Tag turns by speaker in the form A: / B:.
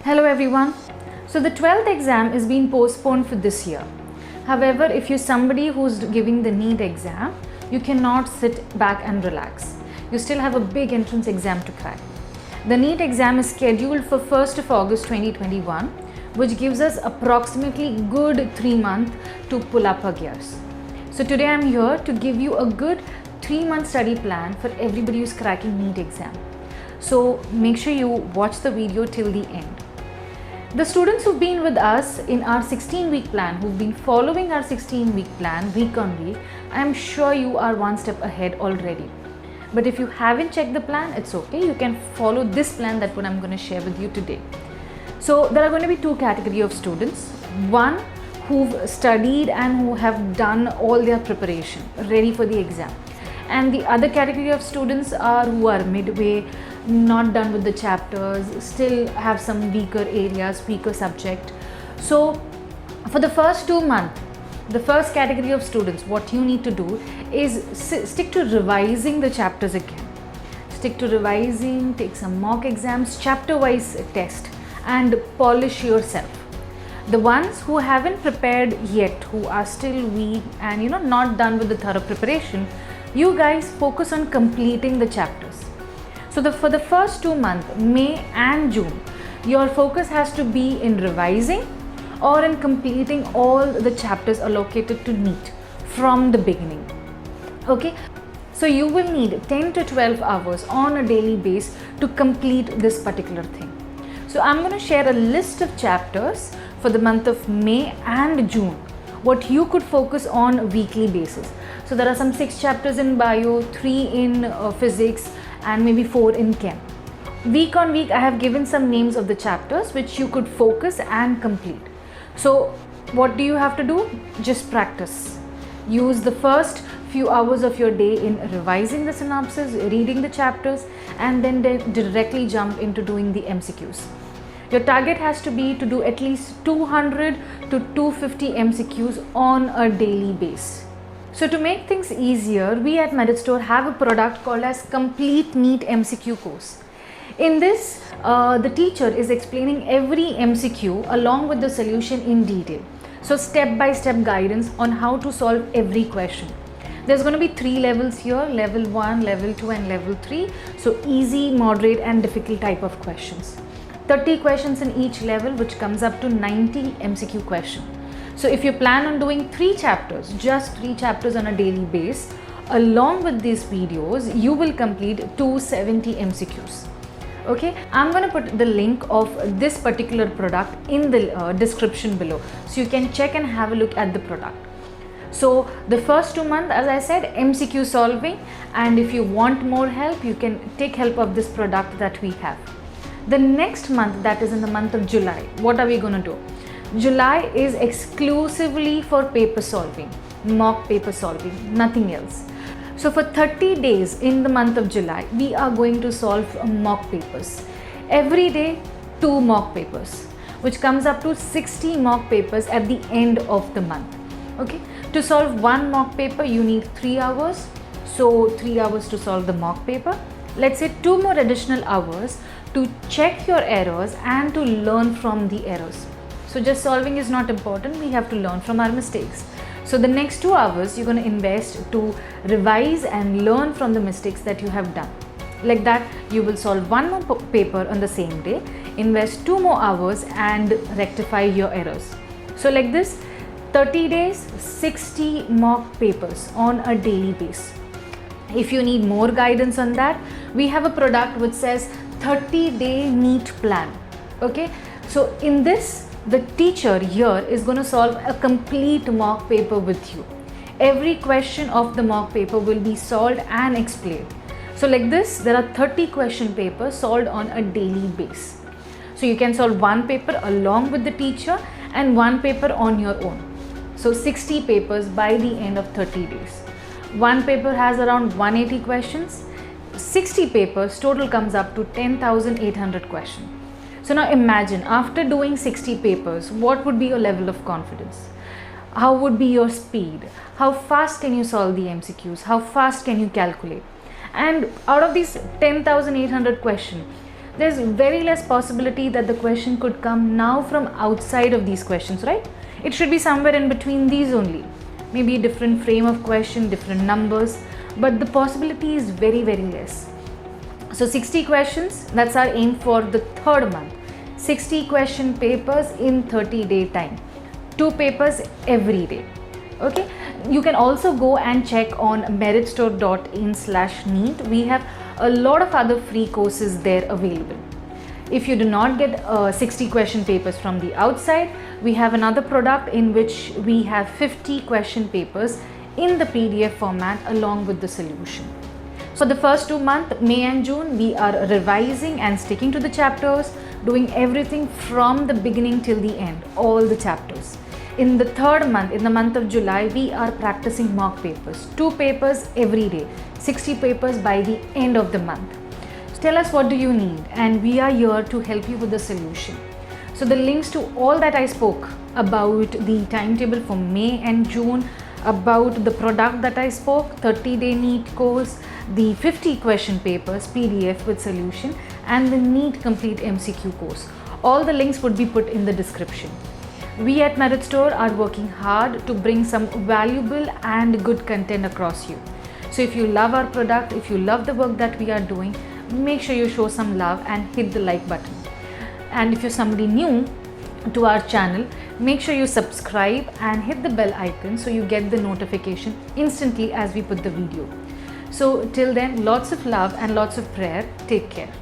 A: Hello everyone. So the 12th exam is being postponed for this year. However, if you're somebody who's giving the NEET exam, you cannot sit back and relax. You still have a big entrance exam to crack. The NEET exam is scheduled for 1st of August 2021, which gives us approximately good 3 months to pull up our gears. So today I'm here to give you a good 3-month study plan for everybody who's cracking NEET exam. So make sure you watch the video till the end. The students who've been with us in our 16-week plan, who've been following our 16-week plan week on week, I'm sure you are one step ahead already. But if you haven't checked the plan, it's okay. You can follow this plan that what I'm going to share with you today. So there are going to be two categories of students. One who've studied and who have done all their preparation, ready for the exam. And the other category of students are who are midway, not done with the chapters, still have some weaker areas, weaker subject. So for the first 2 months, the first category of students, what you need to do is stick to revising the chapters again. Stick to revising, take some mock exams, chapter wise test, and polish yourself. The ones who haven't prepared yet, who are still weak and not done with the thorough preparation, you guys focus on completing the chapters. So for the first 2 months, May and June, your focus has to be in revising or in completing all the chapters allocated to NEET from the beginning. Okay, so you will need 10 to 12 hours on a daily basis to complete this particular thing. So I'm going to share a list of chapters for the month of May and June, what you could focus on a weekly basis. So there are some 6 chapters in bio, 3 in physics, and maybe 4 in chem. Week on week, I have given some names of the chapters which you could focus and complete. So what do you have to do? Just practice. Use the first few hours of your day in revising the synopsis, reading the chapters, and then directly jump into doing the MCQs. Your target has to be to do at least 200 to 250 MCQs on a daily basis. So to make things easier, we at Merit Store have a product called as Complete NEET MCQ course. In this, the teacher is explaining every MCQ along with the solution in detail. So step-by-step guidance on how to solve every question. There's going to be 3 levels here, level 1, level 2 and level 3. So easy, moderate and difficult type of questions. 30 questions in each level, which comes up to 90 MCQ question. So if you plan on doing 3 chapters, just 3 chapters on a daily basis, along with these videos, you will complete 270 MCQs. Okay, I'm going to put the link of this particular product in the description below, so you can check and have a look at the product. So the first 2 months, as I said, MCQ solving, and if you want more help, you can take help of this product that we have. The next month, that is in the month of July, what are we going to do? July is exclusively for paper solving, mock paper solving, nothing else. So for 30 days in the month of July, we are going to solve mock papers. Every day, 2 mock papers, which comes up to 60 mock papers at the end of the month. Okay, to solve 1 mock paper, you need 3 hours. So 3 hours to solve the mock paper. Let's say 2 more additional hours to check your errors and to learn from the errors. So just solving is not important, we have to learn from our mistakes. So the next 2 hours you're going to invest to revise and learn from the mistakes that you have done. Like that, you will solve 1 more paper on the same day, invest 2 more hours and rectify your errors. So like this, 30 days, 60 mock papers on a daily basis. If you need more guidance on that, we have a product which says 30-day NEET plan. Okay, so in this, the teacher here is going to solve a complete mock paper with you. Every question of the mock paper will be solved and explained. So like this, there are 30 question papers solved on a daily basis. So you can solve 1 paper along with the teacher and 1 paper on your own. So 60 papers by the end of 30 days. 1 paper has around 180 questions. 60 papers total comes up to 10,800 questions. So now imagine, after doing 60 papers, what would be your level of confidence? How would be your speed? How fast can you solve the MCQs? How fast can you calculate? And out of these 10,800 questions, there's very less possibility that the question could come now from outside of these questions, right? It should be somewhere in between these only. Maybe a different frame of question, different numbers, but the possibility is very, very less. So 60 questions, that's our aim for the third month. 60 question papers in 30-day time. 2 papers every day. Okay, you can also go and check on meritstore.in/NEET. We have a lot of other free courses there available. If you do not get 60 question papers from the outside, we have another product in which we have 50 question papers in the PDF format along with the solution. So the first 2 months, May and June, we are revising and sticking to the chapters, doing everything from the beginning till the end, all the chapters. In the third month, in the month of July, we are practicing mock papers, 2 papers every day, 60 papers by the end of the month. So tell us what do you need, and we are here to help you with the solution. So the links to all that I spoke about, the timetable for May and June, about the product that I spoke, 30-day NEET course, the 50 question papers PDF with solution, and the NEET complete MCQ course. All the links would be put in the description. We at Merit Store are working hard to bring some valuable and good content across you. So if you love our product, if you love the work that we are doing, make sure you show some love and hit the like button. And if you're somebody new to our channel, make sure you subscribe and hit the bell icon so you get the notification instantly as we put the video. So till then, lots of love and lots of prayer. Take care.